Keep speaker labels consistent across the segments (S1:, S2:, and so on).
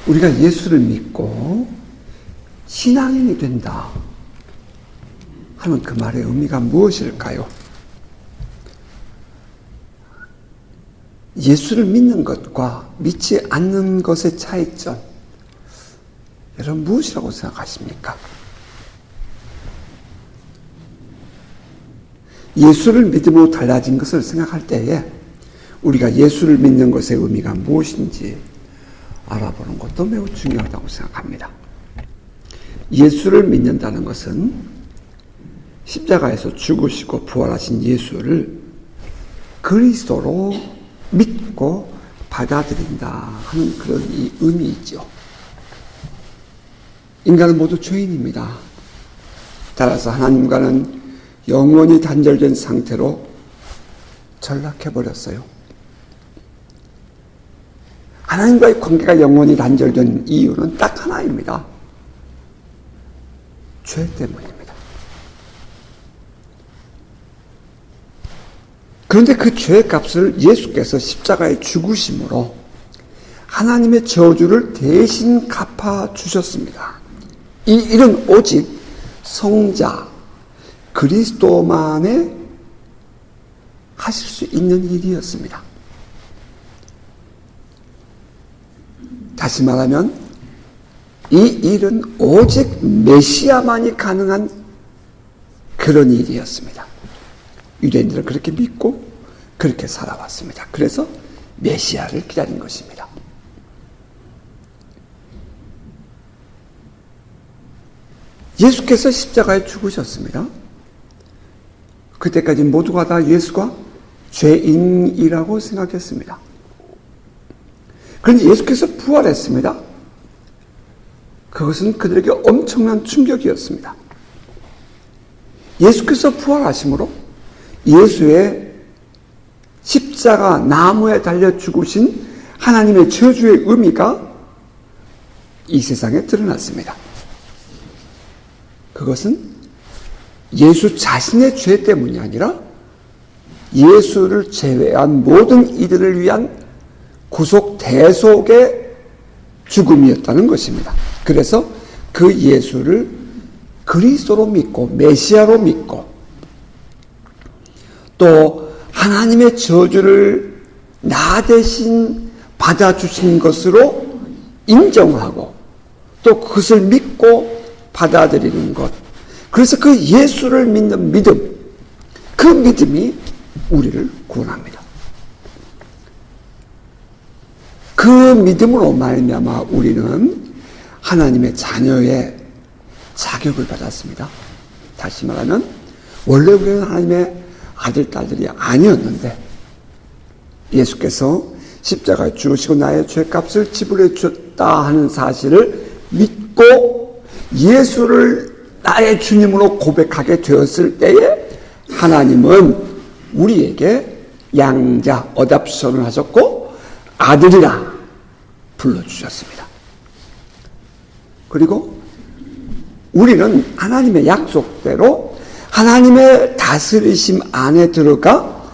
S1: 우리가 예수를 믿고 신앙인이 된다 하면 그 말의 의미가 무엇일까요? 예수를 믿는 것과 믿지 않는 것의 차이점, 여러분 무엇이라고 생각하십니까? 예수를 믿음으로 달라진 것을 생각할 때에 우리가 예수를 믿는 것의 의미가 무엇인지 알아보는 것도 매우 중요하다고 생각합니다. 예수를 믿는다는 것은 십자가에서 죽으시고 부활하신 예수를 그리스도로 믿고 받아들인다 하는 그런 이 의미이죠. 인간은 모두 죄인입니다. 따라서 하나님과는 영원히 단절된 상태로 전락해버렸어요. 하나님과의 관계가 영원히 단절된 이유는 딱 하나입니다. 죄 때문입니다. 그런데 그 죄의 값을 예수께서 십자가에 죽으심으로 하나님의 저주를 대신 갚아주셨습니다. 이 일은 오직 성자 그리스도만에 하실 수 있는 일이었습니다. 다시 말하면 이 일은 오직 메시아만이 가능한 그런 일이었습니다. 유대인들은 그렇게 믿고 그렇게 살아왔습니다. 그래서 메시아를 기다린 것입니다. 예수께서 십자가에 죽으셨습니다. 그때까지 모두가 다 예수가 죄인이라고 생각했습니다. 그런데 예수께서 부활했습니다. 그것은 그들에게 엄청난 충격이었습니다. 예수께서 부활하심으로 예수의 십자가 나무에 달려 죽으신 하나님의 저주의 의미가 이 세상에 드러났습니다. 그것은 예수 자신의 죄 때문이 아니라 예수를 제외한 모든 이들을 위한 구속 대속의 죽음이었다는 것입니다. 그래서 그 예수를 그리스도로 믿고 메시아로 믿고 또 하나님의 저주를 나 대신 받아주신 것으로 인정하고 또 그것을 믿고 받아들이는 것. 그래서 그 예수를 믿는 믿음, 그 믿음이 우리를 구원합니다. 그 믿음으로 말미암아 우리는 하나님의 자녀의 자격을 받았습니다. 다시 말하면 원래 우리는 하나님의 아들, 딸들이 아니었는데 예수께서 십자가에 죽으시고 나의 죄값을 지불해 주셨다 하는 사실을 믿고 예수를 나의 주님으로 고백하게 되었을 때에 하나님은 우리에게 양자, 어답션을 하셨고 아들이라 불러주셨습니다. 그리고 우리는 하나님의 약속대로 하나님의 다스리심 안에 들어가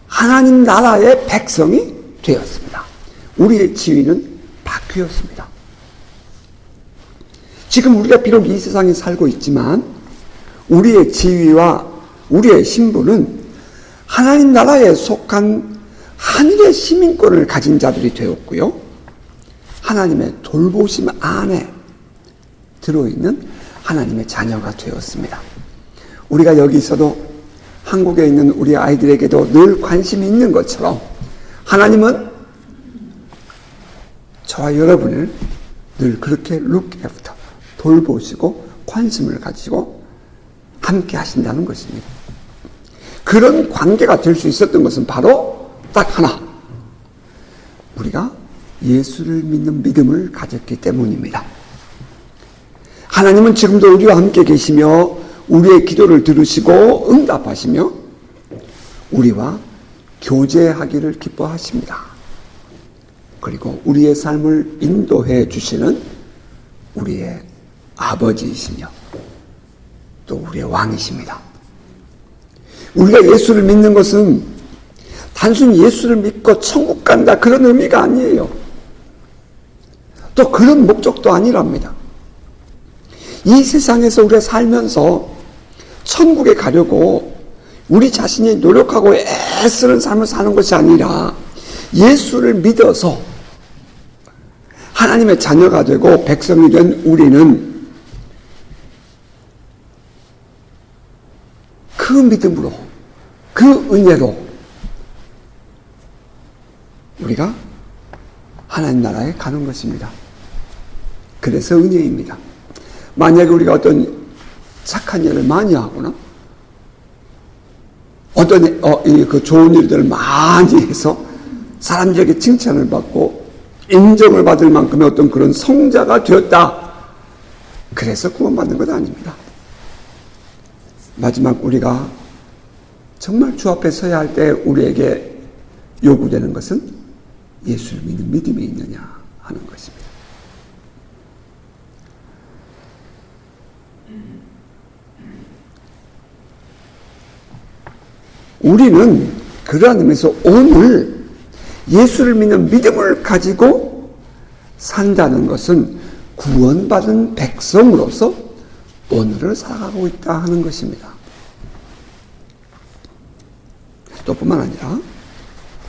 S1: 하나님 나라의 백성이 되었습니다. 우리의 지위는 바뀌었습니다. 지금 우리가 비록 이 세상에 살고 있지만 우리의 지위와 우리의 신분은 하나님 나라에 속한 하늘의 시민권을 가진 자들이 되었고요. 하나님의 돌보심 안에 들어있는 하나님의 자녀가 되었습니다. 우리가 여기 있어도 한국에 있는 우리 아이들에게도 늘 관심이 있는 것처럼 하나님은 저와 여러분을 늘 그렇게 look after, 돌보시고 관심을 가지고 함께 하신다는 것입니다. 그런 관계가 될 수 있었던 것은 바로 딱 하나, 우리가 예수를 믿는 믿음을 가졌기 때문입니다. 하나님은 지금도 우리와 함께 계시며 우리의 기도를 들으시고 응답하시며 우리와 교제하기를 기뻐하십니다. 그리고 우리의 삶을 인도해 주시는 우리의 아버지이시며 또 우리의 왕이십니다. 우리가 예수를 믿는 것은 단순히 예수를 믿고 천국 간다 그런 의미가 아니에요. 또 그런 목적도 아니랍니다. 이 세상에서 우리가 살면서 천국에 가려고 우리 자신이 노력하고 애쓰는 삶을 사는 것이 아니라 예수를 믿어서 하나님의 자녀가 되고 백성이 된 우리는 그 믿음으로, 그 은혜로 우리가 하나님 나라에 가는 것입니다. 그래서 은혜입니다. 만약에 우리가 어떤 착한 일을 많이 하거나 어떤 그 좋은 일들을 많이 해서 사람들에게 칭찬을 받고 인정을 받을 만큼의 어떤 그런 성자가 되었다, 그래서 구원받는 것 아닙니다. 마지막 우리가 정말 주 앞에 서야 할 때 우리에게 요구되는 것은 예수를 믿는 믿음이 있느냐 하는 것입니다. 우리는 그러한 의미에서 오늘 예수를 믿는 믿음을 가지고 산다는 것은 구원받은 백성으로서 오늘을 살아가고 있다 하는 것입니다. 또 뿐만 아니라,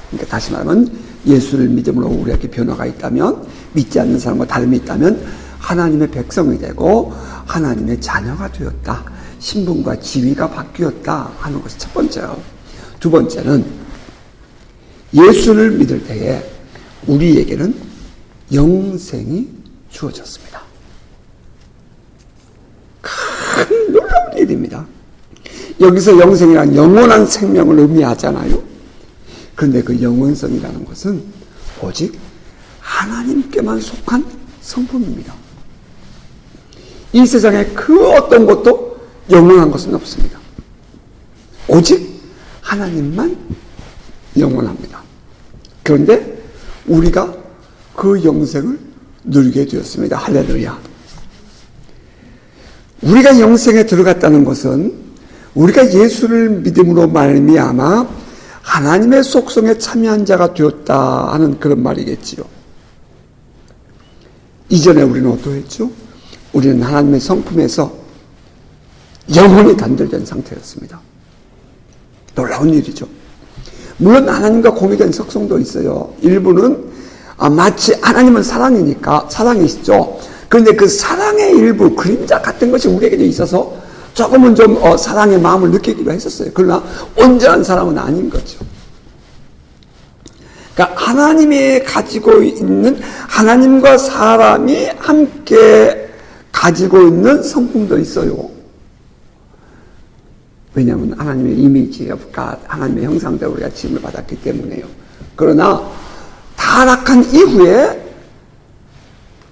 S1: 그러니까 다시 말하면 예수를 믿음으로 우리에게 변화가 있다면, 믿지 않는 사람과 다름이 있다면 하나님의 백성이 되고 하나님의 자녀가 되었다, 신분과 지위가 바뀌었다 하는 것이 첫 번째요. 두 번째는 예수를 믿을 때에 우리에게는 영생이 주어졌습니다. 큰 놀라운 일입니다. 여기서 영생이란 영원한 생명을 의미하잖아요. 그런데 그 영원성이라는 것은 오직 하나님께만 속한 성품입니다. 이 세상에 그 어떤 것도 영원한 것은 없습니다. 오직 하나님만 영원합니다. 그런데 우리가 그 영생을 누리게 되었습니다. 할렐루야. 우리가 영생에 들어갔다는 것은 우리가 예수를 믿음으로 말미암아 하나님의 속성에 참여한 자가 되었다 하는 그런 말이겠지요. 이전에 우리는 어떠했죠? 우리는 하나님의 성품에서 영원히 단절된 상태였습니다. 놀라운 일이죠. 물론 하나님과 공유된 속성도 있어요. 일부는 마치 하나님은 사랑이니까 사랑이시죠. 그런데 그 사랑의 일부, 그림자 같은 것이 우리에게 있어서 조금은 좀 사랑의 마음을 느끼기도 했었어요. 그러나 온전한 사랑은 아닌 거죠. 그러니까 하나님이 가지고 있는, 하나님과 사람이 함께 가지고 있는 성품도 있어요. 왜냐하면 하나님의 이미지가 하나님의 형상대로 우리가 지음을 받았기 때문에요. 그러나 타락한 이후에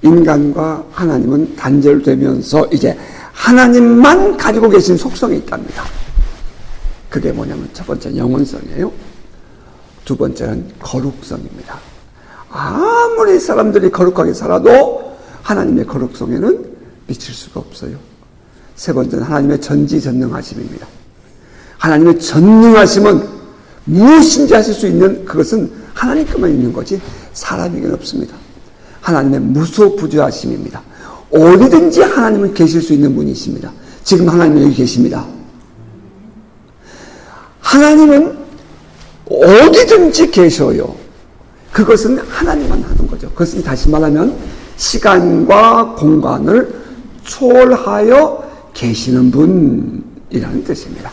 S1: 인간과 하나님은 단절되면서 이제 하나님만 가지고 계신 속성이 있답니다. 그게 뭐냐면 첫 번째 영원성이에요. 두 번째는 거룩성입니다. 아무리 사람들이 거룩하게 살아도 하나님의 거룩성에는 미칠 수가 없어요. 세 번째는 하나님의 전지전능하심입니다. 하나님의 전능하심은 무엇인지 하실 수 있는 그것은 하나님께만 있는 거지 사람에게는 없습니다. 하나님의 무소부재하심입니다. 어디든지 하나님은 계실 수 있는 분이십니다. 지금 하나님은 여기 계십니다. 하나님은 어디든지 계셔요. 그것은 하나님만 하는 거죠. 그것은 다시 말하면 시간과 공간을 초월하여 계시는 분이라는 뜻입니다.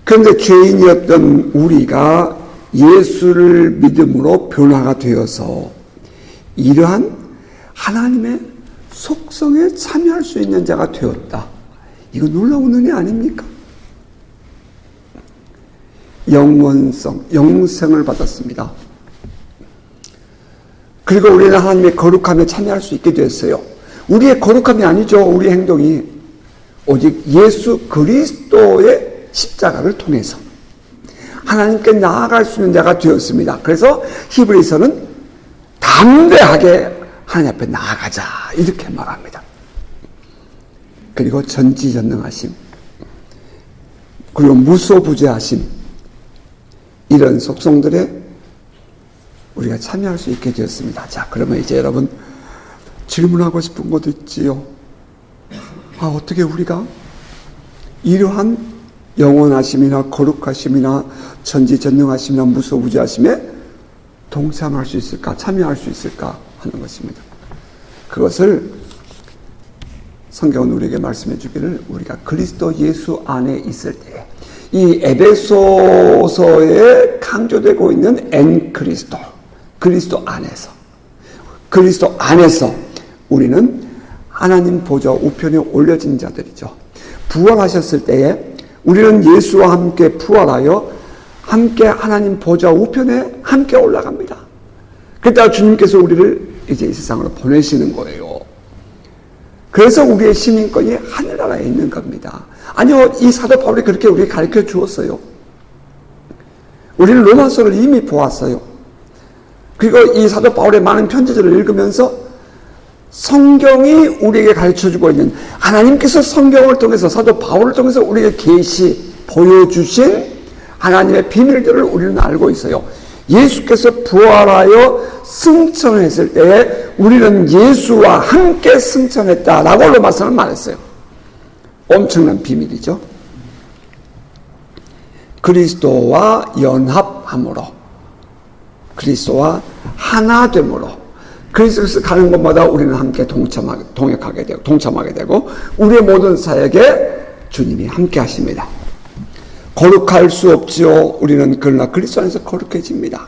S1: 그런데 죄인이었던 우리가 예수를 믿음으로 변화가 되어서 이러한 하나님의 속성에 참여할 수 있는 자가 되었다. 이거 놀라운 은혜 아닙니까? 영원성, 영생을 받았습니다. 그리고 우리는 하나님의 거룩함에 참여할 수 있게 되었어요. 우리의 거룩함이 아니죠. 우리의 행동이. 오직 예수 그리스도의 십자가를 통해서 하나님께 나아갈 수 있는 자가 되었습니다. 그래서 히브리서는 담대하게 하나님 앞에 나아가자 이렇게 말합니다. 그리고 전지전능하심, 그리고 무소부재하심, 이런 속성들에 우리가 참여할 수 있게 되었습니다. 자, 그러면 이제 여러분 질문하고 싶은 것도 있지요. 어떻게 우리가 이러한 영원하심이나 거룩하심이나 전지전능하심이나 무소부지하심에 동참할 수 있을까, 참여할 수 있을까 하는 것입니다. 그것을 성경은 우리에게 말씀해 주기를, 우리가 그리스도 예수 안에 있을 때, 이 에베소서에 강조되고 있는 그리스도 안에서 우리는 하나님 보좌 우편에 올려진 자들이죠. 부활하셨을 때에 우리는 예수와 함께 부활하여 함께 하나님 보좌 우편에 함께 올라갑니다. 그때 주님께서 우리를 이제 이 세상으로 보내시는 거예요. 그래서 우리의 시민권이 하늘나라에 있는 겁니다. 아니요, 이 사도 바울이 그렇게 우리에게 가르쳐 주었어요. 우리는 로마서를 이미 보았어요. 그리고 이 사도 바울의 많은 편지들을 읽으면서 성경이 우리에게 가르쳐주고 있는, 하나님께서 성경을 통해서 사도 바울을 통해서 우리에게 보여주신 하나님의 비밀들을 우리는 알고 있어요. 예수께서 부활하여 승천했을 때에 우리는 예수와 함께 승천했다라고 로마서는 말했어요. 엄청난 비밀이죠. 그리스도와 연합함으로, 그리스도와 하나됨으로, 그리스도께서 가는 곳마다 우리는 함께 동참하게 되고 우리의 모든 사역에 주님이 함께 하십니다. 거룩할 수 없지요. 우리는 그러나 그리스도 안에서 거룩해집니다.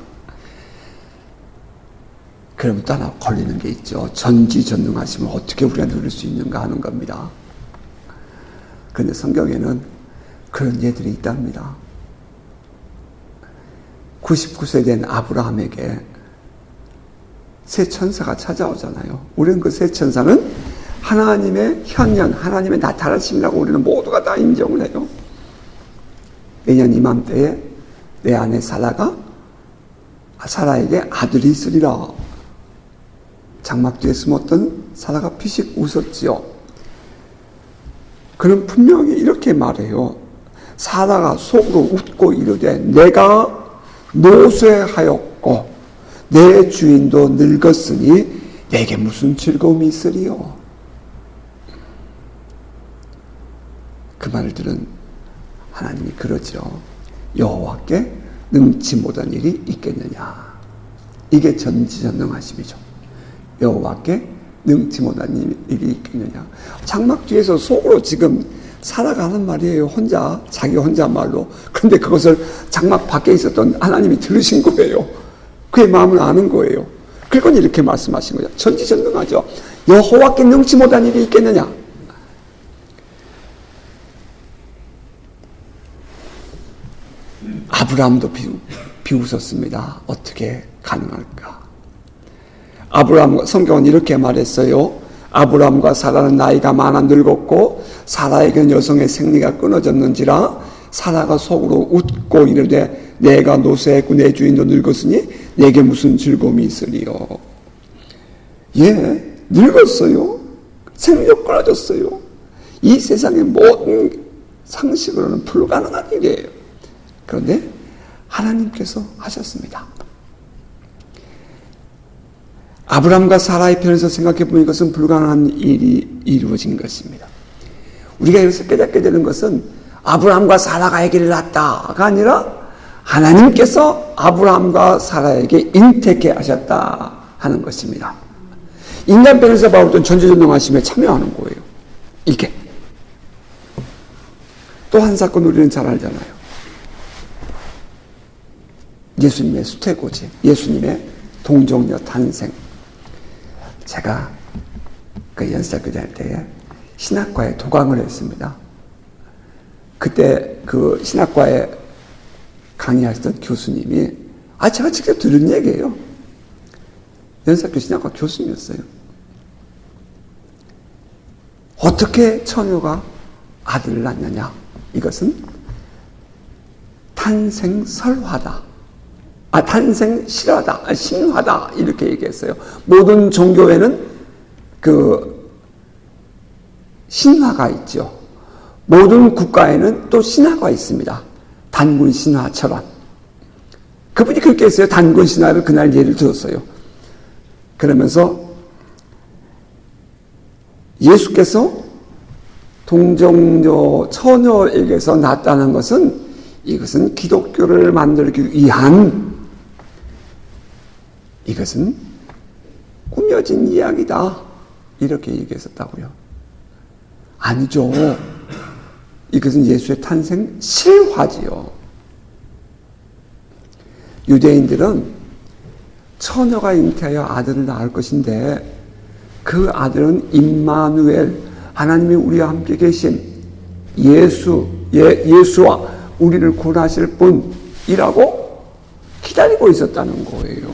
S1: 그럼 또 하나 걸리는 게 있죠. 전지전능하심을 어떻게 우리가 누릴 수 있는가 하는 겁니다. 그런데 성경에는 그런 예들이 있답니다. 99세 된 아브라함에게 새 천사가 찾아오잖아요. 우리는 그 새 천사는 하나님의 현현, 하나님의 나타나심이라고 우리는 모두가 다 인정을 해요. 내년 이맘때에 내 아내 사라에게 아들이 있으리라. 장막 뒤에 숨었던 사라가 피식 웃었지요. 그는 분명히 이렇게 말해요. 사라가 속으로 웃고 이르되 내가 노쇠하였고 내 주인도 늙었으니 내게 무슨 즐거움이 있으리요. 그 말을 들은 하나님이 그러죠. 여호와께 능치 못한 일이 있겠느냐. 이게 전지전능하심이죠. 여호와께 능치 못한 일이 있겠느냐. 장막 뒤에서 속으로 지금 살아가는 말이에요. 자기 혼자 말로. 그런데 그것을 장막 밖에 있었던 하나님이 들으신 거예요. 그의 마음을 아는 거예요. 그리고 이렇게 말씀하신 거죠. 전지전능하죠. 여호와께 능치 못한 일이 있겠느냐. 아브라함도 비웃었습니다. 어떻게 가능할까? 성경은 이렇게 말했어요. 아브라함과 사라는 나이가 많아 늙었고 사라에게는 여성의 생리가 끊어졌는지라 사라가 속으로 웃고 이르되 내가 노쇠했고 내 주인도 늙었으니 내게 무슨 즐거움이 있으리요. 예, 늙었어요. 생리가 끊어졌어요. 이 세상의 모든 상식으로는 불가능한 일이에요. 그런데 하나님께서 하셨습니다. 아브라함과 사라의 편에서 생각해 보면 이것은 불가능한 일이 이루어진 것입니다. 우리가 여기서 깨닫게 되는 것은 아브라함과 사라가 아기를 낳았다가 아니라 하나님께서 아브라함과 사라에게 인택해 하셨다 하는 것입니다. 인간 편에서 봐오던 전지전능하심에 참여하는 거예요. 이게. 또 한 사건 우리는 잘 알잖아요. 예수님의 수태고지, 예수님의 동정녀 탄생. 제가 그 연세학교 다닐 때에 신학과에 도강을 했습니다. 그때 그 신학과에 강의하시던 교수님이, 제가 직접 들은 얘기예요. 연세학교 신학과 교수님이었어요. 어떻게 처녀가 아들을 낳느냐? 이것은 탄생설화다. 탄생실화다. 신화다. 이렇게 얘기했어요. 모든 종교에는 그 신화가 있죠. 모든 국가에는 또 신화가 있습니다. 단군 신화처럼. 그분이 그렇게 했어요. 단군 신화를 그날 예를 들었어요. 그러면서 예수께서 동정녀 처녀에게서 낳았다는 것은 이것은 기독교를 만들기 위한 이것은 꾸며진 이야기다. 이렇게 얘기했었다고요. 아니죠. 이것은 예수의 탄생 실화지요. 유대인들은 처녀가 잉태하여 아들을 낳을 것인데 그 아들은 임마누엘, 하나님이 우리와 함께 계신 예수와 우리를 구원하실 분이라고 기다리고 있었다는 거예요.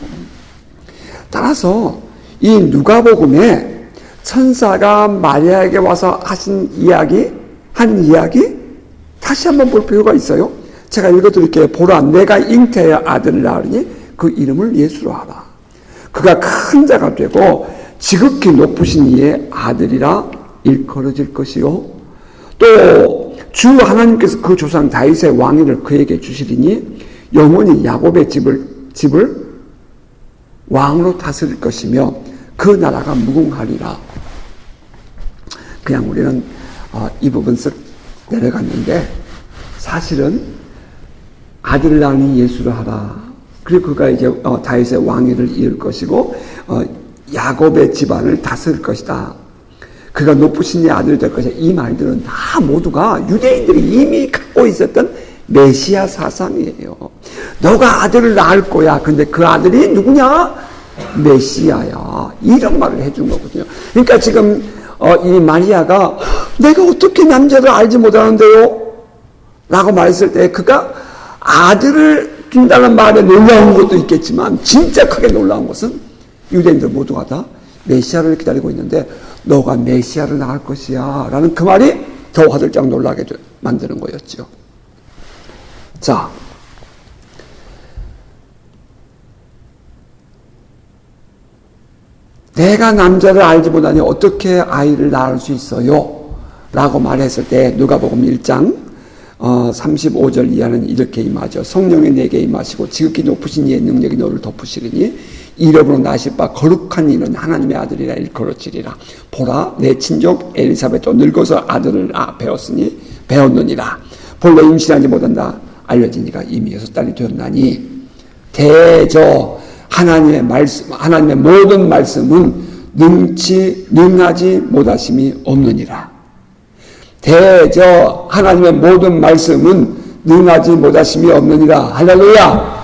S1: 따라서 이 누가복음에 천사가 마리아에게 와서 한 이야기 다시 한번 볼 필요가 있어요. 제가 읽어드릴게요. 보라, 내가 잉태하여 아들을 낳으니 그 이름을 예수로 하라. 그가 큰 자가 되고 지극히 높으신 이의 아들이라 일컬어질 것이요. 또 주 하나님께서 그 조상 다윗의 왕위를 그에게 주시리니 영원히 야곱의 집을 왕으로 다스릴 것이며 그 나라가 무궁하리라. 그냥 우리는 이 부분 쓱 내려갔는데 사실은 아들을 낳으니 예수를 하라. 그리고 그가 이제 다윗의 왕위를 이을 것이고 야곱의 집안을 다스릴 것이다. 그가 높으신 이의 아들이 될 것이다. 이 말들은 다 모두가 유대인들이 이미 갖고 있었던 메시아 사상이에요. 너가 아들을 낳을 거야. 근데 그 아들이 누구냐? 메시아야. 이런 말을 해준 거거든요. 그러니까 지금 이 마리아가 내가 어떻게 남자를 알지 못하는데요? 라고 말했을 때 그가 아들을 준다는 말에 놀라운 것도 있겠지만 진짜 크게 놀라운 것은 유대인들 모두가 다 메시아를 기다리고 있는데 너가 메시아를 낳을 것이야 라는 그 말이 더 화들짝 놀라게 만드는 거였죠. 자, 내가 남자를 알지 못하니 어떻게 아이를 낳을 수 있어요? 라고 말했을 때 누가복음 1장 35절 이하는 이렇게 임하죠. 성령이 내게 임하시고 지극히 높으신 이의 능력이 너를 덮으시리니 이름으로 나실 바 거룩한 이는 하나님의 아들이라 일컬어지리라. 보라, 내 친족 엘리사벳도 늙어서 아들을 배웠느니라. 본래 임신하지 못한다 알려진 이가 이미 6달이 되었나니 대저 하나님의 모든 말씀은 능하지 못하심이 없느니라. 대저 하나님의 모든 말씀은 능하지 못하심이 없느니라. 할렐루야.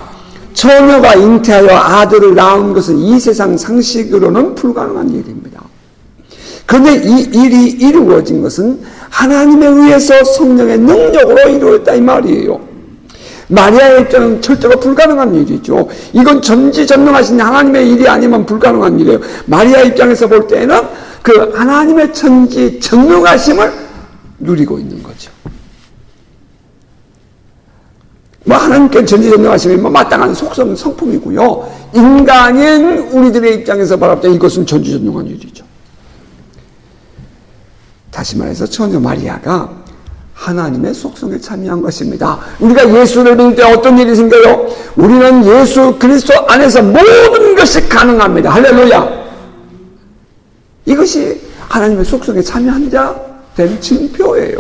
S1: 처녀가 잉태하여 아들을 낳은 것은 이 세상 상식으로는 불가능한 일입니다. 그런데 이 일이 이루어진 것은 하나님에 의해서 성령의 능력으로 이루어졌다 이 말이에요. 마리아의 입장은 절대로 불가능한 일이죠. 이건 전지전능하신 하나님의 일이 아니면 불가능한 일이에요. 마리아 입장에서 볼 때는 그 하나님의 전지전능하심을 누리고 있는 거죠. 하나님께 전지전능하심이 마땅한 성품이고요. 인간인 우리들의 입장에서 바라볼 때 이것은 전지전능한 일이죠. 다시 말해서 처녀 마리아가 하나님의 속성에 참여한 것입니다. 우리가 예수를 믿을 때 어떤 일이 생겨요? 우리는 예수 그리스도 안에서 모든 것이 가능합니다. 할렐루야. 이것이 하나님의 속성에 참여한 자 된 증표예요.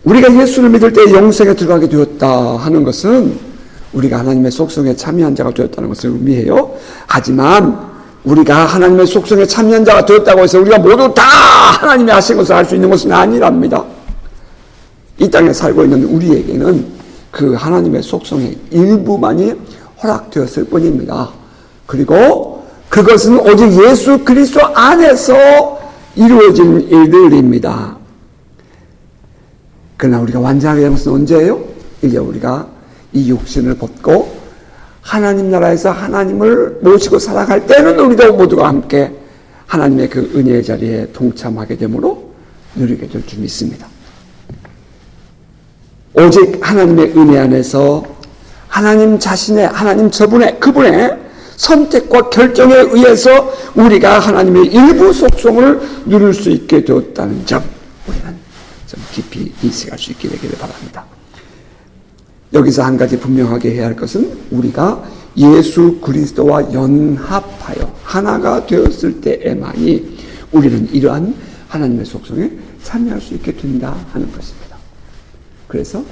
S1: 우리가 예수를 믿을 때 영생에 들어가게 되었다 하는 것은 우리가 하나님의 속성에 참여한 자가 되었다는 것을 의미해요. 하지만 우리가 하나님의 속성에 참여한 자가 되었다고 해서 우리가 모두 다 하나님이 하신 것을 할 수 있는 것은 아니랍니다. 이 땅에 살고 있는 우리에게는 그 하나님의 속성의 일부만이 허락되었을 뿐입니다. 그리고 그것은 오직 예수 그리스도 안에서 이루어진 일들입니다. 그러나 우리가 완전하게 되는 것은 언제예요? 이제 우리가 이 육신을 벗고 하나님 나라에서 하나님을 모시고 살아갈 때는 우리도 모두가 함께 하나님의 그 은혜의 자리에 동참하게 되므로 누리게 될 줄 믿습니다. 오직 하나님의 은혜 안에서 하나님 자신의, 하나님 그분의 선택과 결정에 의해서 우리가 하나님의 일부 속성을 누릴 수 있게 되었다는 점, 우리는 좀 깊이 인식할 수 있게 되기를 바랍니다. 여기서 한 가지 분명하게 해야 할 것은 우리가 예수 그리스도와 연합하여 하나가 되었을 때에만이 우리는 이러한 하나님의 속성에 참여할 수 있게 된다 하는 것입니다. 그래서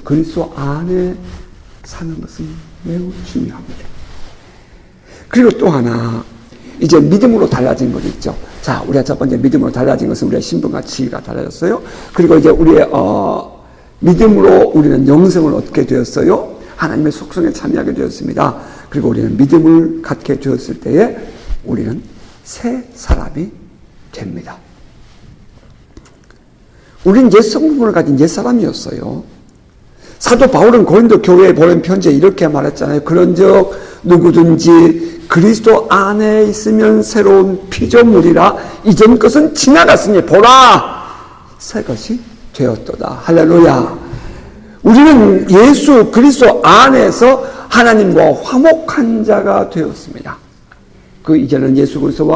S1: 그리스도 안에 사는 것은 매우 중요합니다. 그리고 또 하나, 이제 믿음으로 달라진 것 있죠. 자, 우리가 첫 번째 믿음으로 달라진 것은 우리의 신분과 지위가 달라졌어요. 그리고 이제 우리의 믿음으로 우리는 영생을 얻게 되었어요. 하나님의 속성에 참여하게 되었습니다. 그리고 우리는 믿음을 갖게 되었을 때에 우리는 새 사람이 됩니다. 우리는 옛 성품을 가진 옛 사람이었어요. 사도 바울은 고린도 교회에 보낸 편지에 이렇게 말했잖아요. 그런즉 누구든지 그리스도 안에 있으면 새로운 피조물이라 이전 것은 지나갔으니 보라 새 것이 되었도다. 할렐루야. 우리는 예수 그리스도 안에서 하나님과 화목한 자가 되었습니다. 그 이전은 예수 그리스도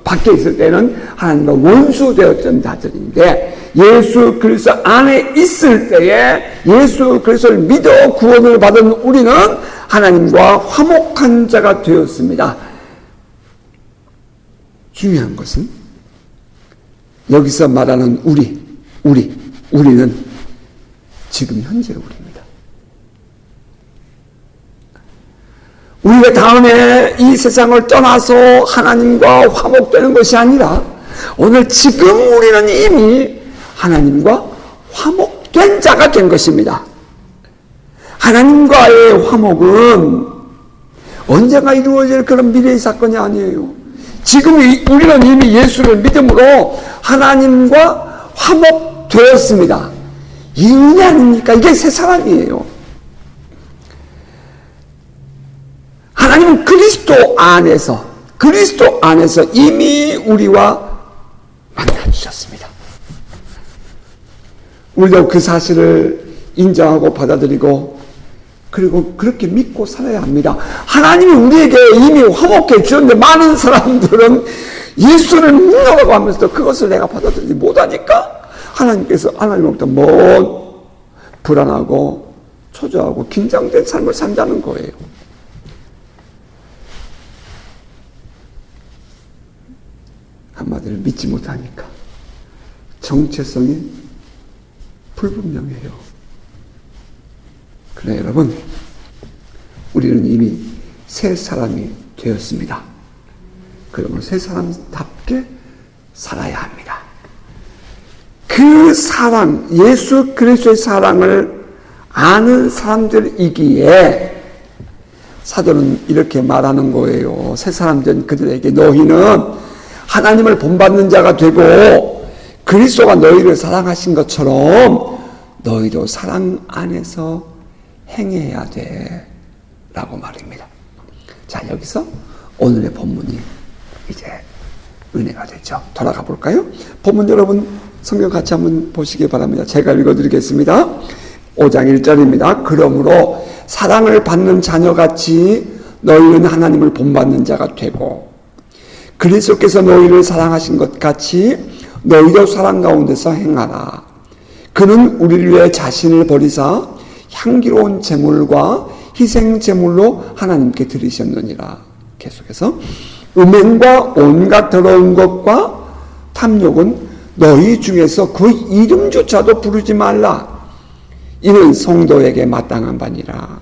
S1: 밖에 있을 때는 하나님과 원수 되었던 자들인데, 예수 그리스도 안에 있을 때에 예수 그리스도를 믿어 구원을 받은 우리는 하나님과 화목한 자가 되었습니다. 중요한 것은 여기서 말하는 우리는 지금 현재 우리입니다. 우리가 다음에 이 세상을 떠나서 하나님과 화목되는 것이 아니라 오늘 지금 우리는 이미 하나님과 화목된 자가 된 것입니다. 하나님과의 화목은 언젠가 이루어질 그런 미래의 사건이 아니에요. 지금 우리는 이미 예수를 믿음으로 하나님과 화목되었습니다. 이 은혜 아닙니까? 이게 새 사람이에요. 하나님은 그리스도 안에서 이미 우리와 만나주셨습니다. 우리도 그 사실을 인정하고 받아들이고 그리고 그렇게 믿고 살아야 합니다. 하나님이 우리에게 이미 화목해 주셨는데 많은 사람들은 예수를 믿노라고 하면서도 그것을 내가 받아들이지 못하니까 하나님으로부터 먼 불안하고 초조하고 긴장된 삶을 산다는 거예요. 한마디로 믿지 못하니까 정체성이 불분명해요. 그래 여러분, 우리는 이미 새 사람이 되었습니다. 그러면 새 사람답게 살아야 합니다. 그 사랑, 예수 그리스도의 사랑을 아는 사람들이기에 사도는 이렇게 말하는 거예요. 새 사람 된 그들에게 너희는 하나님을 본받는 자가 되고 그리스도가 너희를 사랑하신 것처럼 너희도 사랑 안에서 행해야 돼 라고 말입니다. 자, 여기서 오늘의 본문이 이제 은혜가 되죠. 돌아가 볼까요? 본문 여러분 성경 같이 한번 보시기 바랍니다. 제가 읽어드리겠습니다. 5장 1절입니다. 그러므로 사랑을 받는 자녀같이 너희는 하나님을 본받는 자가 되고 그리스도께서 너희를 사랑하신 것 같이 너희도 사랑 가운데서 행하라. 그는 우리를 위해 자신을 버리사 향기로운 제물과 희생 제물로 하나님께 드리셨느니라. 계속해서 음행과 온갖 더러운 것과 탐욕은 너희 중에서 그 이름조차도 부르지 말라. 이는 성도에게 마땅한 바니라.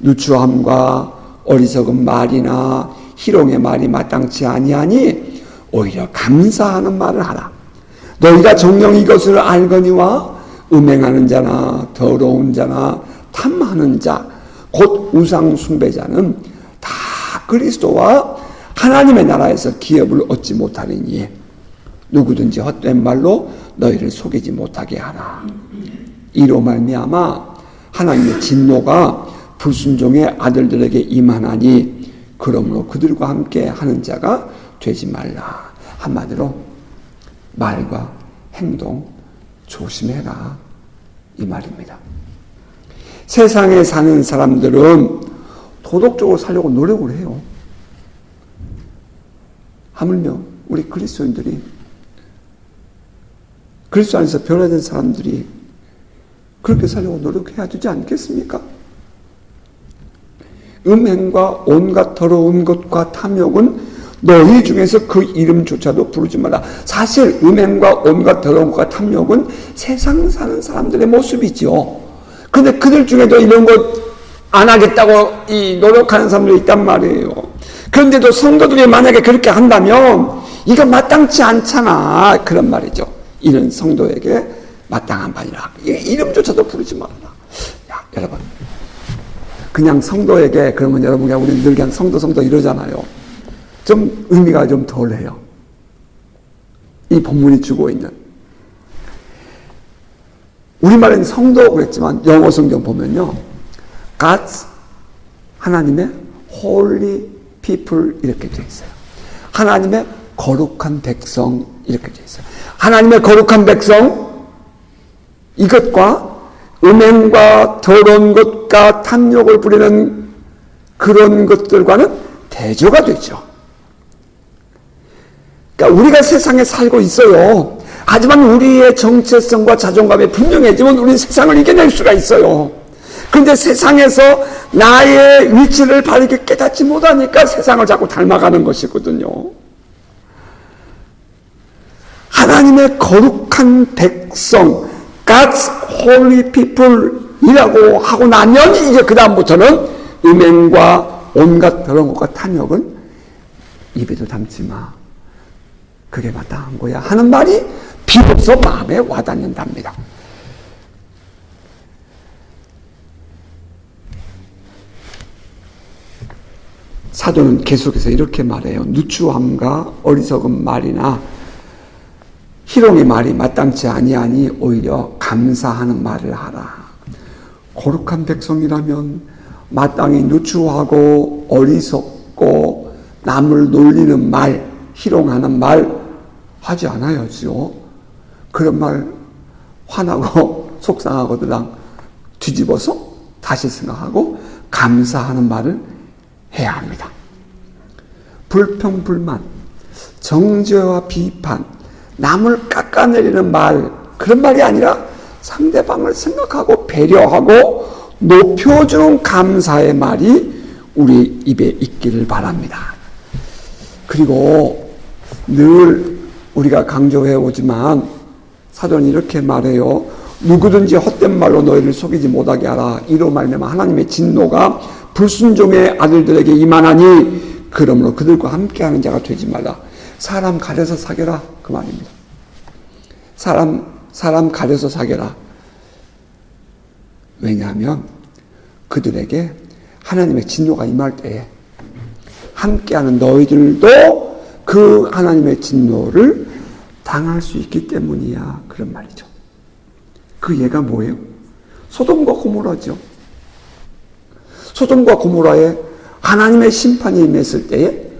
S1: 누추함과 어리석은 말이나 희롱의 말이 마땅치 아니하니 오히려 감사하는 말을 하라. 너희가 정녕 이것을 알거니와 음행하는 자나 더러운 자나 탐하는 자 곧 우상 숭배자는 다 그리스도와 하나님의 나라에서 기업을 얻지 못하리니 누구든지 헛된 말로 너희를 속이지 못하게 하라. 이로 말미암아 하나님의 진노가 불순종의 아들들에게 임하나니 그러므로 그들과 함께 하는 자가 되지 말라. 한마디로 말과 행동 조심해라 이 말입니다. 세상에 사는 사람들은 도덕적으로 살려고 노력을 해요. 하물며 우리 그리스도인들이, 그리스도 안에서 변화된 사람들이 그렇게 살려고 노력해야 되지 않겠습니까? 음행과 온갖 더러운 것과 탐욕은 너희 중에서 그 이름조차도 부르지 말라. 사실 음행과 온갖 더러운 것과 탐욕은 세상 사는 사람들의 모습이죠. 근데 그들 중에도 이런 것 안 하겠다고 노력하는 사람들이 있단 말이에요. 그런데도 성도들이 만약에 그렇게 한다면 이거 마땅치 않잖아. 그런 말이죠. 이런 성도에게 마땅한 바니라. 이름조차도 부르지 말라. 야, 여러분. 그냥 성도에게 그러면 여러분 우리 늘 그냥 성도 이러잖아요. 좀 의미가 좀 덜해요. 이 본문이 주고 있는. 우리말은 성도 그랬지만 영어 성경 보면요. God's 하나님의 holy people 이렇게 되어 있어요. 하나님의 거룩한 백성 이렇게 되어 있어요. 하나님의 거룩한 백성 이것과 음행과 더러운 것과 탐욕을 부리는 그런 것들과는 대조가 되죠. 그러니까 우리가 세상에 살고 있어요. 하지만 우리의 정체성과 자존감이 분명해지면 우리는 세상을 이겨낼 수가 있어요. 그런데 세상에서 나의 위치를 바르게 깨닫지 못하니까 세상을 자꾸 닮아가는 것이거든요. 하나님의 거룩한 백성, God's holy people 이라고 하고 나면 이제 그 다음부터는 음행과 온갖 더러운 것과 탐욕은 입에도 담지 마. 그게 마땅한 거야 하는 말이 비로소 마음에 와닿는답니다. 사도는 계속해서 이렇게 말해요. 누추함과 어리석은 말이나 희롱의 말이 마땅치 아니하니 오히려 감사하는 말을 하라. 거룩한 백성이라면 마땅히 누추하고 어리석고 남을 놀리는 말, 희롱하는 말 하지 않아야죠. 그런 말 화나고 속상하거든 뒤집어서 다시 생각하고 감사하는 말을 해야 합니다. 불평, 불만, 정죄와 비판, 남을 깎아내리는 말, 그런 말이 아니라 상대방을 생각하고 배려하고 높여주는 감사의 말이 우리 입에 있기를 바랍니다. 그리고 늘 우리가 강조해 오지만 사도는 이렇게 말해요. 누구든지 헛된 말로 너희를 속이지 못하게 하라. 이로 말미암아 하나님의 진노가 불순종의 아들들에게 임하나니 그러므로 그들과 함께하는 자가 되지 말라. 사람 가려서 사겨라 그 말입니다. 사람 가려서 사겨라. 왜냐하면 그들에게 하나님의 진노가 임할 때에 함께하는 너희들도 그 하나님의 진노를 당할 수 있기 때문이야. 그런 말이죠. 그 예가 뭐예요? 소돔과 고모라죠. 소돔과 고모라에 하나님의 심판이 임했을 때에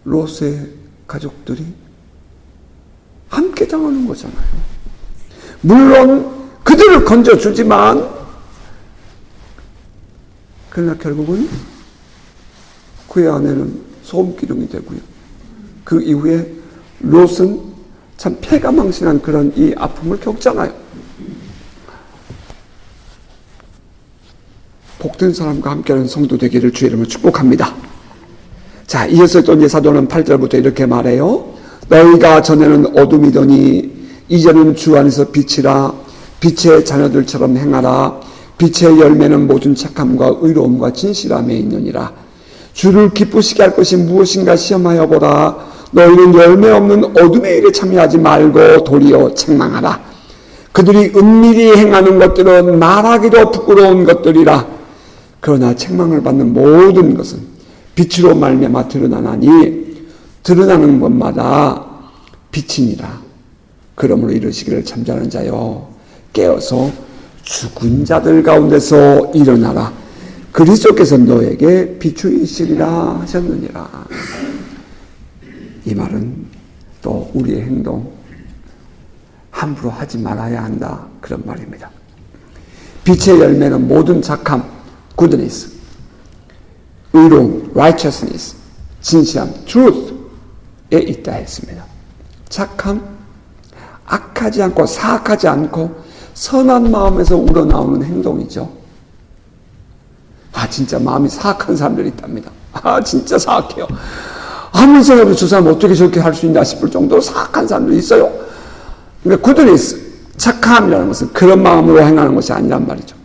S1: 롯의 가족들이 함께 당하는 거잖아요. 물론 그들을 건져주지만 그러나 결국은 그의 아내는 소금기둥이 되고요. 그 이후에 롯은 참 패가망신한 그런 이 아픔을 겪잖아요. 복된 사람과 함께하는 성도 되기를 주의 이름으로 축복합니다. 자, 이어서 또 이제 사도는 8절부터 이렇게 말해요. 너희가 전에는 어둠이더니 이제는 주 안에서 빛이라. 빛의 자녀들처럼 행하라. 빛의 열매는 모든 착함과 의로움과 진실함에 있느니라. 주를 기쁘시게 할 것이 무엇인가 시험하여 보라. 너희는 열매 없는 어둠의 일에 참여하지 말고 도리어 책망하라. 그들이 은밀히 행하는 것들은 말하기도 부끄러운 것들이라. 그러나 책망을 받는 모든 것은 빛으로 말미암아 드러나나니 드러나는 것마다 빛이니라. 그러므로 이르시기를 잠자는 자여 깨어서 죽은 자들 가운데서 일어나라. 그리스도께서 너에게 비추이시리라 하셨느니라. 이 말은 또 우리의 행동 함부로 하지 말아야 한다. 그런 말입니다. 빛의 열매는 모든 착함, goodness, 의로움, righteousness, 진실함, truth에 있다 했습니다. 착함, 악하지 않고 사악하지 않고 선한 마음에서 우러나오는 행동이죠. 진짜 마음이 사악한 사람들이 있답니다. 진짜 사악해요. 아무리 생각해도 저 사람 어떻게 저렇게 할 수 있나 싶을 정도로 사악한 사람들이 있어요. 그러니까 그들이 착함이라는 것은 그런 마음으로 행하는 것이 아니란 말이죠.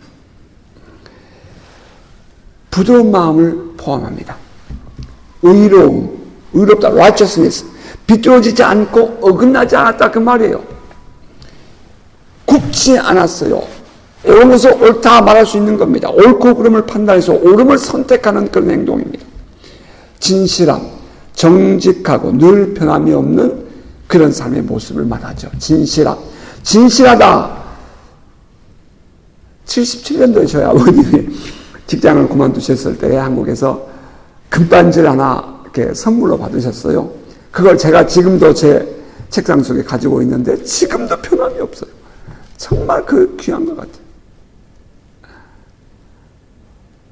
S1: 부드러운 마음을 포함합니다. 의로움, 의롭다, righteousness, 비뚤어지지 않고 어긋나지 않았다 그 말이에요. 굽지 않았어요. 옳은 것을 옳다 말할 수 있는 겁니다. 옳고 그름을 판단해서 옳음을 선택하는 그런 행동입니다. 진실함, 정직하고 늘 변함이 없는 그런 삶의 모습을 말하죠. 진실함, 진실하다. 77년도에 저희 아버님이 직장을 그만두셨을 때 한국에서 금반지를 하나 이렇게 선물로 받으셨어요. 그걸 제가 지금도 제 책상 속에 가지고 있는데 지금도 변함이 없어요. 정말 그 귀한 것 같아요.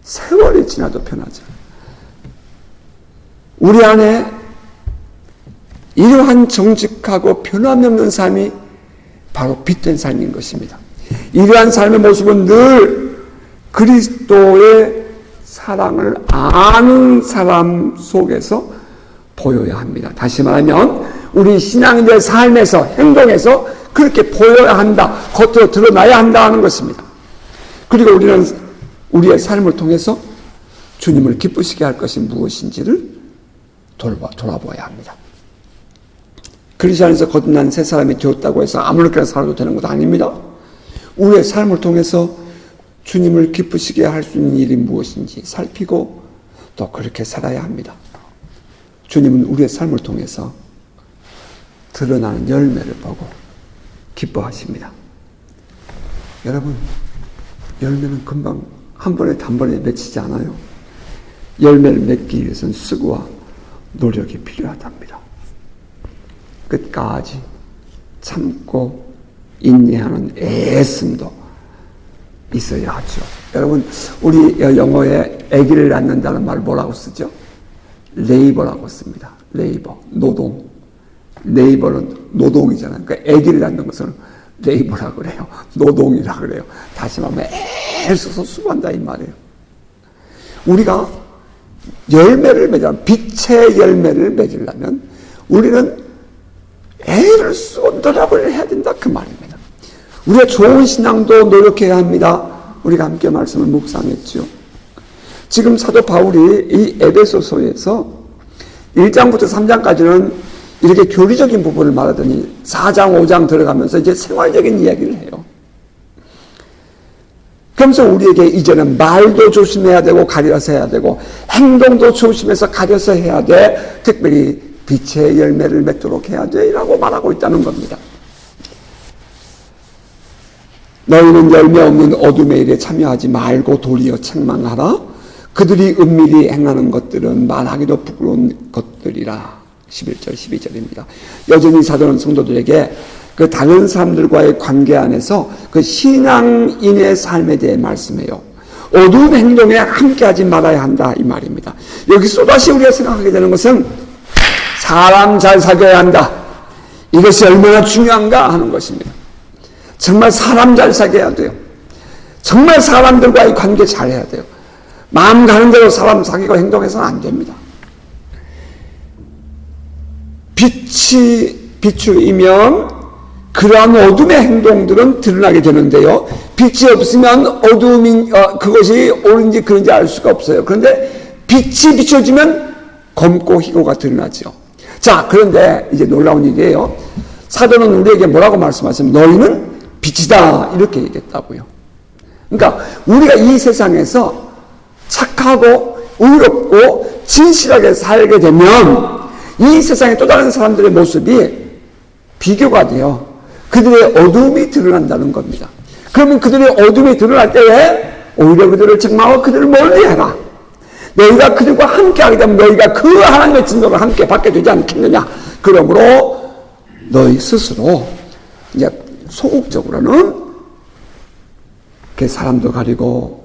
S1: 세월이 지나도 변하지 않아요. 우리 안에 이러한 정직하고 변함이 없는 삶이 바로 빛된 삶인 것입니다. 이러한 삶의 모습은 늘 그리스도의 사랑을 아는 사람 속에서 보여야 합니다. 다시 말하면 우리 신앙인들의 삶에서 행동에서 그렇게 보여야 한다. 겉으로 드러나야 한다 하는 것입니다. 그리고 우리는 우리의 삶을 통해서 주님을 기쁘시게 할 것이 무엇인지를 돌아보아야 합니다. 그리스도 안에서 거듭난 새 사람이 되었다고 해서 아무렇게나 살아도 되는 것도 아닙니다. 우리의 삶을 통해서 주님을 기쁘시게 할 수 있는 일이 무엇인지 살피고 또 그렇게 살아야 합니다. 주님은 우리의 삶을 통해서 드러나는 열매를 보고 기뻐하십니다. 여러분, 열매는 금방 한 번에 단번에 맺히지 않아요. 열매를 맺기 위해서는 수고와 노력이 필요하답니다. 끝까지 참고 인내하는 애씀도 있어야 하죠. 여러분, 우리 영어에 아기를 낳는다는 말 뭐라고 쓰죠? 레이버라고 씁니다. 레이버, 노동. 레이버는 노동이잖아요. 그러니까 아기를 낳는 것은 레이버라고 그래요. 노동이라고 그래요. 다시 말하면 애써서 수고한다 이 말이에요. 우리가 열매를 맺으려면, 빛의 열매를 맺으려면 우리는 애를 쓰고 노력을 해야 된다 그 말입니다. 우리가 좋은 신앙도 노력해야 합니다. 우리가 함께 말씀을 묵상했죠. 지금 사도 바울이 이 에베소서에서 1장부터 3장까지는 이렇게 교리적인 부분을 말하더니 4장, 5장 들어가면서 이제 생활적인 이야기를 해요. 그러면서 우리에게 이제는 말도 조심해야 되고 가려서 해야 되고 행동도 조심해서 가려서 해야 돼. 특별히 빛의 열매를 맺도록 해야 돼 라고 말하고 있다는 겁니다. 너희는 열매 없는 어둠의 일에 참여하지 말고 도리어 책망하라. 그들이 은밀히 행하는 것들은 말하기도 부끄러운 것들이라. 11절 12절입니다. 여전히 사도는 성도들에게 그 다른 사람들과의 관계 안에서 그 신앙인의 삶에 대해 말씀해요. 어두운 행동에 함께하지 말아야 한다 이 말입니다. 여기서 다시 우리가 생각하게 되는 것은 사람 잘 사귀어야 한다. 이것이 얼마나 중요한가 하는 것입니다. 정말 사람 잘 사귀어야 돼요. 정말 사람들과의 관계 잘해야 돼요. 마음 가는 대로 사람 사귀고 행동해서는 안 됩니다. 빛이 비추이면 그러한 어둠의 행동들은 드러나게 되는데요. 빛이 없으면 어둠이 그것이 옳은지 그런지 알 수가 없어요. 그런데 빛이 비춰지면 검고 희고가 드러나죠. 자, 그런데 이제 놀라운 일이에요. 사도는 우리에게 뭐라고 말씀하시면 너희는 빛이다 이렇게 얘기했다고요. 그러니까 우리가 이 세상에서 착하고 의롭고 진실하게 살게 되면 이 세상의 또 다른 사람들의 모습이 비교가 돼요. 그들의 어둠이 드러난다는 겁니다. 그러면 그들의 어둠이 드러날 때에 오히려 그들을 책망하고 그들을 멀리해라. 너희가 그들과 함께하게 되면 너희가 그 하나님의 진노를 함께 받게 되지 않겠느냐. 그러므로 너희 스스로 이제 소극적으로는 사람도 가리고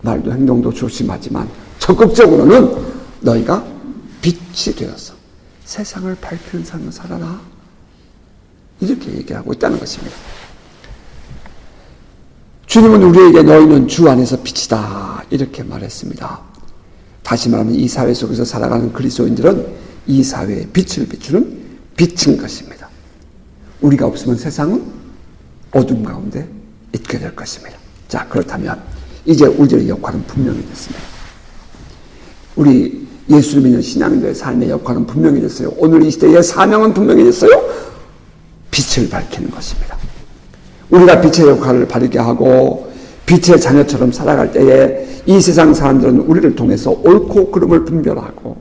S1: 말도 행동도 조심하지만 적극적으로는 너희가 빛이 되어서 세상을 밝히는 삶을 살아라. 이렇게 얘기하고 있다는 것입니다. 주님은 우리에게 너희는 주 안에서 빛이다 이렇게 말했습니다. 다시 말하면 이 사회 속에서 살아가는 그리스도인들은 이 사회에 빛을 비추는 빛인 것입니다. 우리가 없으면 세상은 어둠 가운데 있게 될 것입니다. 자, 그렇다면 이제 우리들의 역할은 분명히 됐습니다. 우리 예수를 믿는 신앙인들의 삶의 역할은 분명히 됐어요. 오늘 이 시대의 사명은 분명히 됐어요. 빛을 밝히는 것입니다. 우리가 빛의 역할을 바르게 하고 빛의 자녀처럼 살아갈 때에 이 세상 사람들은 우리를 통해서 옳고 그름을 분별하고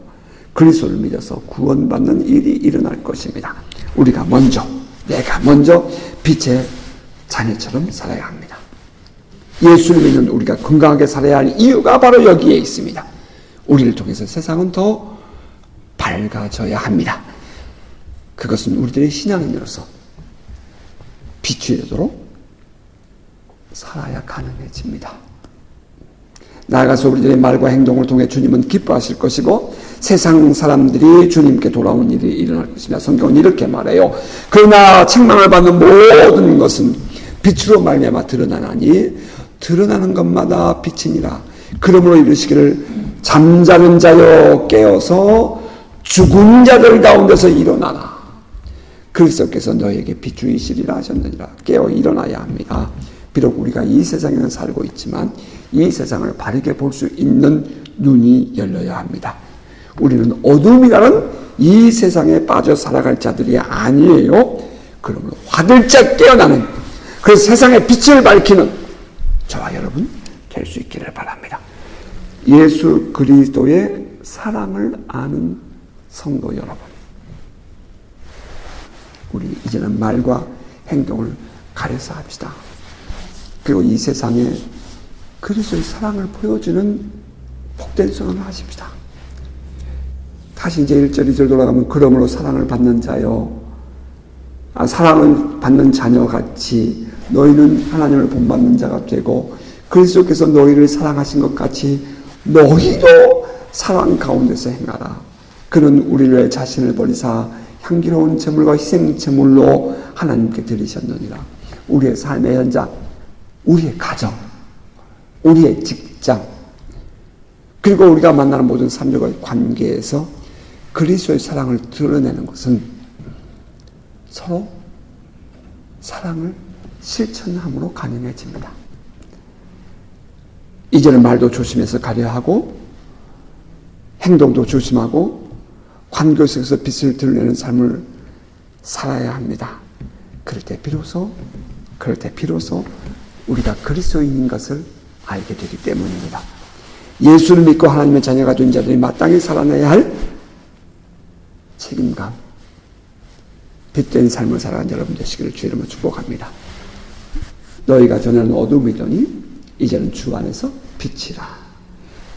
S1: 그리스도를 믿어서 구원받는 일이 일어날 것입니다. 우리가 먼저, 내가 먼저 빛의 자녀처럼 살아야 합니다. 예수를 믿는 우리가 건강하게 살아야 할 이유가 바로 여기에 있습니다. 우리를 통해서 세상은 더 밝아져야 합니다. 그것은 우리들의 신앙인으로서 빛이 되도록 살아야 가능해집니다. 나아가서 우리들의 말과 행동을 통해 주님은 기뻐하실 것이고 세상 사람들이 주님께 돌아오는 일이 일어날 것입니다. 성경은 이렇게 말해요. 그러나 책망을 받는 모든 것은 빛으로 말미암아 드러나나니 드러나는 것마다 빛이니라. 그러므로 이르시기를 잠자는 자여 깨어서 죽은 자들 가운데서 일어나라. 그리스도께서 너에게 비추이시리라 하셨느니라. 깨어 일어나야 합니다. 비록 우리가 이 세상에는 살고 있지만 이 세상을 바르게 볼 수 있는 눈이 열려야 합니다. 우리는 어둠이라는 이 세상에 빠져 살아갈 자들이 아니에요. 그러므로 화들짝 깨어나는, 그래서 세상의 빛을 밝히는 저와 여러분 될 수 있기를 바랍니다. 예수 그리스도의 사랑을 아는 성도 여러분, 우리 이제는 말과 행동을 가려서 합시다. 그리고 이 세상에 그리스도의 사랑을 보여주는 복된 선언을 하십시다. 다시 이제 1절 2절 돌아가면 그러므로 사랑을 받는 자여, 사랑을 받는 자녀같이 너희는 하나님을 본받는 자가 되고 그리스도께서 너희를 사랑하신 것 같이 너희도 사랑 가운데서 행하라. 그는 우리를 자신을 버리사 향기로운 제물과 희생 제물로 하나님께 드리셨느니라. 우리의 삶의 현장, 우리의 가정, 우리의 직장, 그리고 우리가 만나는 모든 삶과 관계에서 그리스도의 사랑을 드러내는 것은 서로 사랑을 실천함으로 가능해집니다. 이제는 말도 조심해서 가려야 하고 행동도 조심하고 관계 속에서 빛을 드러내는 삶을 살아야 합니다. 그럴 때 비로소 우리가 그리스도인인 것을 알게 되기 때문입니다. 예수를 믿고 하나님의 자녀가 된 자들이 마땅히 살아내야 할 책임감, 빛된 삶을 살아가는 여러분 되시기를 주 이름으로 축복합니다. 너희가 전에는 어둠이더니 이제는 주 안에서 빛이라.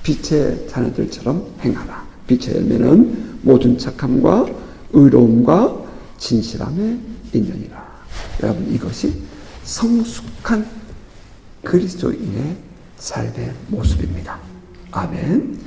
S1: 빛의 자녀들처럼 행하라. 빛의 열매는 모든 착함과 의로움과 진실함에 있느니라. 여러분, 이것이 성숙한 그리스도인의 삶의 모습입니다. 아멘.